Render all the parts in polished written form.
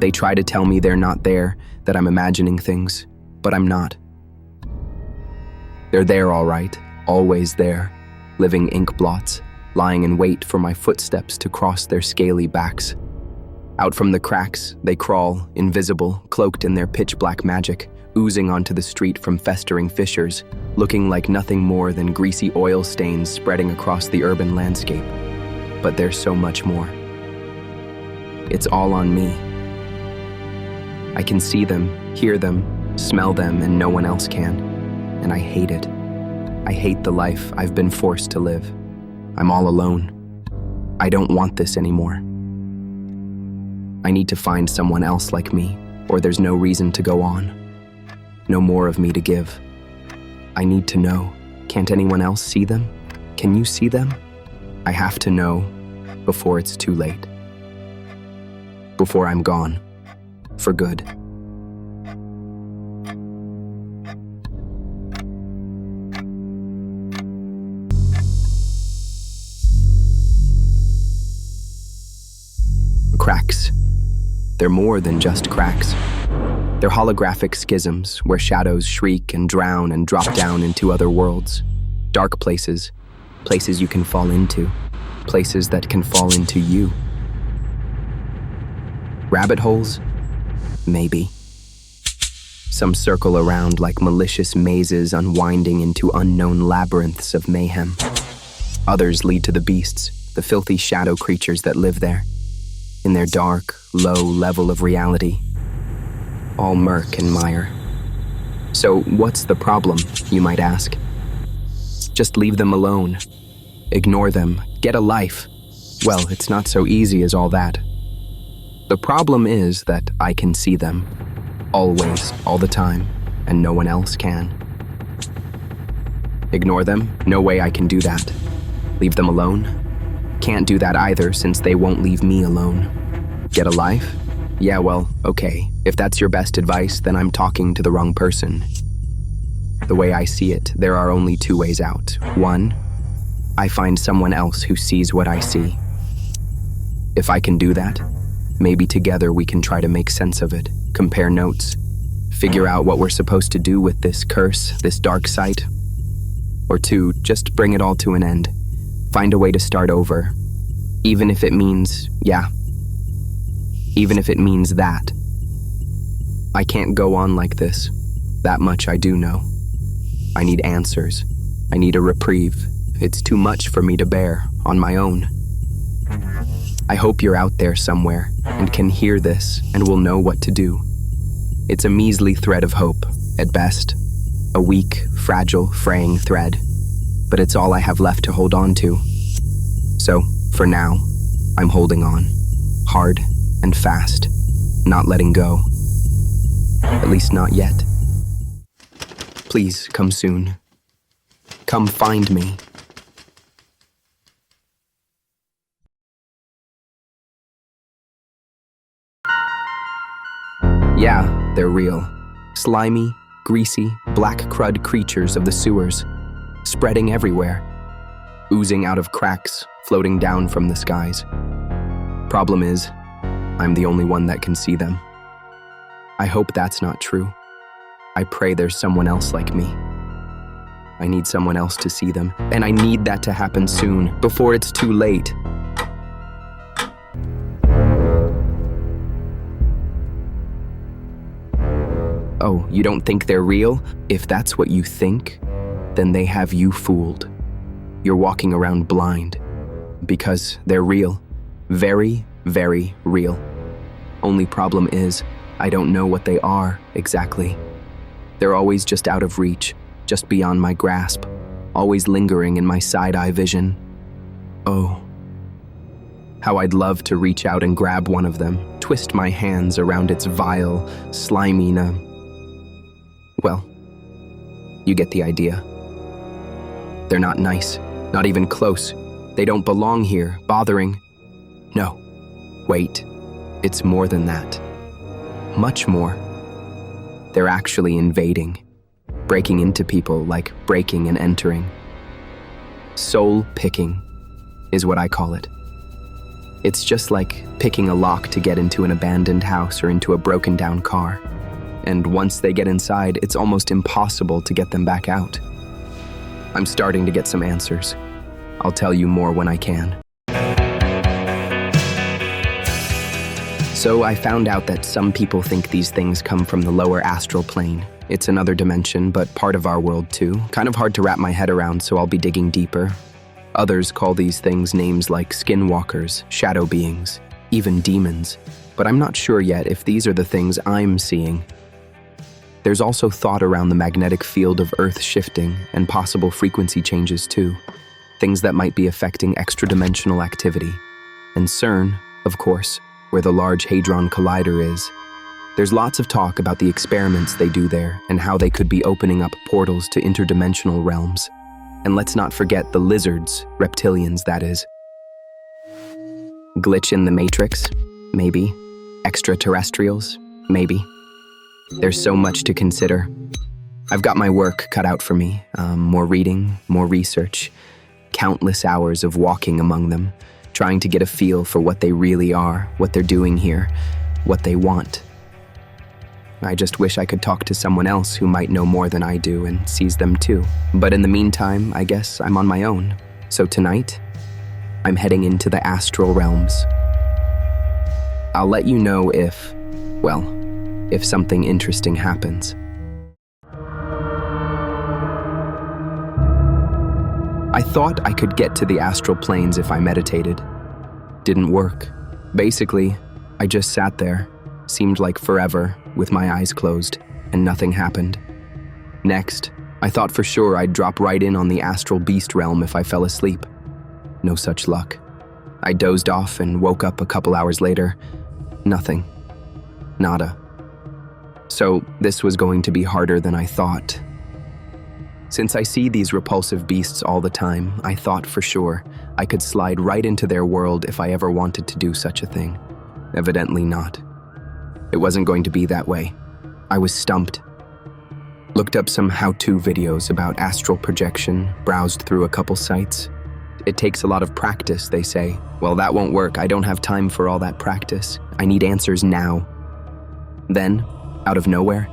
They try to tell me they're not there, that I'm imagining things, but I'm not. They're there all right, always there, living ink blots, lying in wait for my footsteps to cross their scaly backs. Out from the cracks, they crawl, invisible, cloaked in their pitch-black magic, oozing onto the street from festering fissures, looking like nothing more than greasy oil stains spreading across the urban landscape. But there's so much more. It's all on me. I can see them, hear them, smell them, and no one else can. And I hate it. I hate the life I've been forced to live. I'm all alone. I don't want this anymore. I need to find someone else like me, or there's no reason to go on. No more of me to give. I need to know. Can't anyone else see them? Can you see them? I have to know before it's too late. Before I'm gone. For good. Cracks. They're more than just cracks. They're holographic schisms where shadows shriek and drown and drop down into other worlds. Dark places. Places you can fall into. Places that can fall into you. Rabbit holes? Maybe. Some circle around like malicious mazes unwinding into unknown labyrinths of mayhem. Others lead to the beasts, the filthy shadow creatures that live there. In their dark, low level of reality. All murk and mire. So what's the problem, you might ask? Just leave them alone. Ignore them. Get a life. Well, it's not so easy as all that. The problem is that I can see them. Always, all the time, and no one else can. Ignore them? No way I can do that. Leave them alone? Can't do that either since they won't leave me alone. Get a life? Yeah, well, okay. If that's your best advice, then I'm talking to the wrong person. The way I see it, there are only two ways out. One, I find someone else who sees what I see. If I can do that, maybe together we can try to make sense of it, compare notes, figure out what we're supposed to do with this curse, this dark sight. Or two, just bring it all to an end. Find a way to start over. Even if it means, even if it means that. I can't go on like this. That much I do know. I need answers. I need a reprieve. It's too much for me to bear on my own. I hope you're out there somewhere and can hear this and will know what to do. It's a measly thread of hope, at best. A weak, fragile, fraying thread. But it's all I have left to hold on to. So, for now, I'm holding on. Hard and fast. Not letting go. At least not yet. Please, come soon. Come find me. Yeah, they're real. Slimy, greasy, black crud creatures of the sewers. Spreading everywhere. Oozing out of cracks, floating down from the skies. Problem is, I'm the only one that can see them. I hope that's not true. I pray there's someone else like me. I need someone else to see them, and I need that to happen soon, before it's too late. Oh, you don't think they're real? If that's what you think, then they have you fooled. You're walking around blind. Because they're real. Very, very real. Only problem is, I don't know what they are exactly. They're always just out of reach, just beyond my grasp, always lingering in my side-eye vision. Oh, how I'd love to reach out and grab one of them, twist my hands around its vile, slimy well, you get the idea. They're not nice, not even close. They don't belong here, bothering. No, wait, it's more than that. Much more. They're actually invading, breaking into people like breaking and entering. Soul picking is what I call it. It's just like picking a lock to get into an abandoned house or into a broken-down car. And once they get inside, it's almost impossible to get them back out. I'm starting to get some answers. I'll tell you more when I can. So I found out that some people think these things come from the lower astral plane. It's another dimension, but part of our world too. Kind of hard to wrap my head around, so I'll be digging deeper. Others call these things names like Skinwalkers, shadow beings, even demons. But I'm not sure yet if these are the things I'm seeing. There's also thought around the magnetic field of Earth shifting and possible frequency changes too. Things that might be affecting extra-dimensional activity. And CERN, of course, where the Large Hadron Collider is. There's lots of talk about the experiments they do there and how they could be opening up portals to interdimensional realms. And let's not forget the lizards, reptilians that is. Glitch in the Matrix? Maybe. Extraterrestrials? Maybe. There's so much to consider. I've got my work cut out for me. More reading, more research, countless hours of walking among them, trying to get a feel for what they really are, what they're doing here, what they want. I just wish I could talk to someone else who might know more than I do and sees them too. But in the meantime, I guess I'm on my own. So tonight, I'm heading into the astral realms. I'll let you know if something interesting happens. I thought I could get to the astral planes if I meditated. Didn't work. Basically, I just sat there, seemed like forever, with my eyes closed, and nothing happened. Next, I thought for sure I'd drop right in on the astral beast realm if I fell asleep. No such luck. I dozed off and woke up a couple hours later. Nothing. Nada. So this was going to be harder than I thought. Since I see these repulsive beasts all the time, I thought for sure I could slide right into their world if I ever wanted to do such a thing. Evidently not. It wasn't going to be that way. I was stumped. Looked up some how-to videos about astral projection, browsed through a couple sites. It takes a lot of practice, they say. Well, that won't work. I don't have time for all that practice. I need answers now. Then, out of nowhere,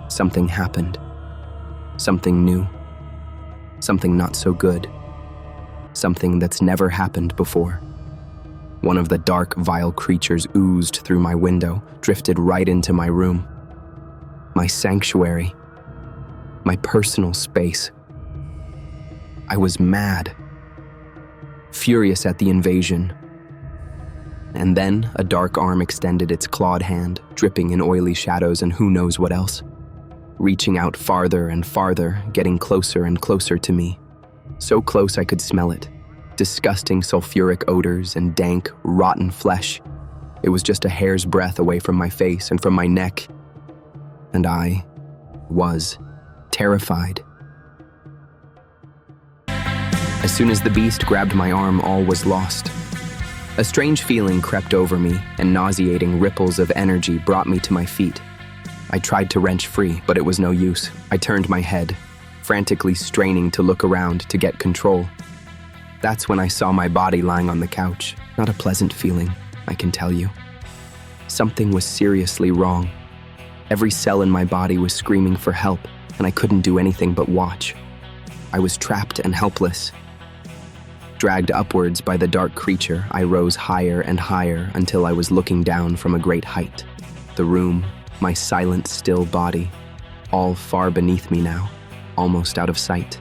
something happened. Something new. Something not so good. Something that's never happened before. One of the dark, vile creatures oozed through my window, drifted right into my room. My sanctuary. My personal space. I was mad. Furious at the invasion. And then a dark arm extended its clawed hand, dripping in oily shadows and who knows what else. Reaching out farther and farther, getting closer and closer to me. So close I could smell it. Disgusting sulfuric odors and dank, rotten flesh. It was just a hair's breadth away from my face and from my neck. And I was terrified. As soon as the beast grabbed my arm, all was lost. A strange feeling crept over me, and nauseating ripples of energy brought me to my feet. I tried to wrench free, but it was no use. I turned my head, frantically straining to look around to get control. That's when I saw my body lying on the couch. Not a pleasant feeling, I can tell you. Something was seriously wrong. Every cell in my body was screaming for help, and I couldn't do anything but watch. I was trapped and helpless. Dragged upwards by the dark creature, I rose higher and higher until I was looking down from a great height. The room, my silent, still body, all far beneath me now, almost out of sight.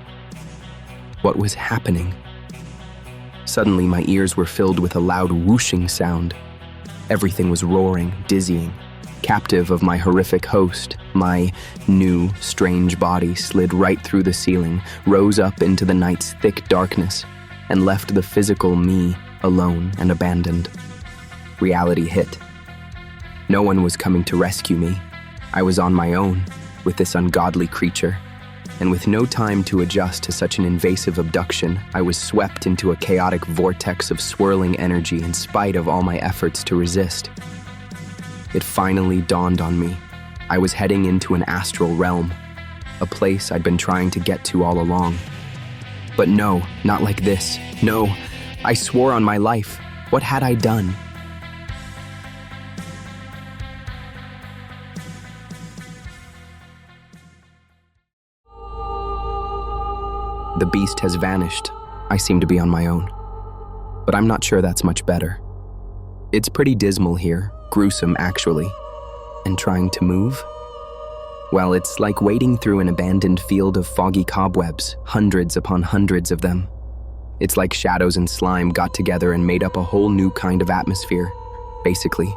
What was happening? Suddenly, my ears were filled with a loud whooshing sound. Everything was roaring, dizzying. Captive of my horrific host, my new, strange body slid right through the ceiling, rose up into the night's thick darkness, and left the physical me alone and abandoned. Reality hit. No one was coming to rescue me. I was on my own with this ungodly creature, and with no time to adjust to such an invasive abduction, I was swept into a chaotic vortex of swirling energy in spite of all my efforts to resist. It finally dawned on me. I was heading into an astral realm, a place I'd been trying to get to all along. But no, not like this. No, I swore on my life. What had I done? The beast has vanished. I seem to be on my own. But I'm not sure that's much better. It's pretty dismal here, gruesome actually. And trying to move? Well, it's like wading through an abandoned field of foggy cobwebs, hundreds upon hundreds of them. It's like shadows and slime got together and made up a whole new kind of atmosphere. Basically,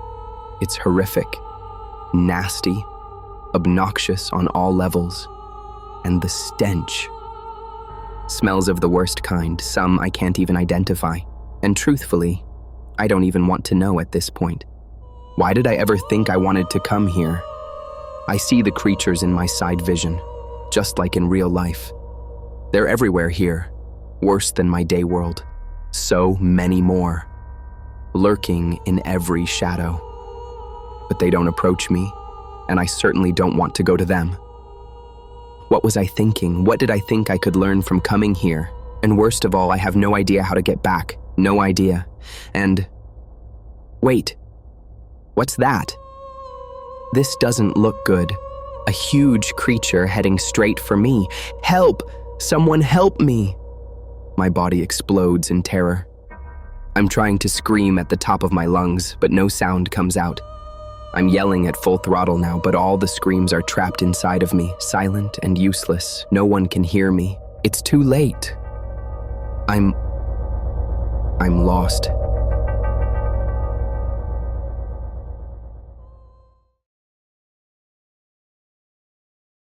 it's horrific, nasty, obnoxious on all levels. And the stench. Smells of the worst kind, some I can't even identify. And truthfully, I don't even want to know at this point. Why did I ever think I wanted to come here? I see the creatures in my side vision, just like in real life. They're everywhere here, worse than my day world. So many more, lurking in every shadow. But they don't approach me, and I certainly don't want to go to them. What was I thinking? What did I think I could learn from coming here? And worst of all, I have no idea how to get back. No idea. And... wait. What's that? This doesn't look good. A huge creature heading straight for me. Help! Someone help me! My body explodes in terror. I'm trying to scream at the top of my lungs, but no sound comes out. I'm yelling at full throttle now, but all the screams are trapped inside of me, silent and useless. No one can hear me. It's too late. I'm lost.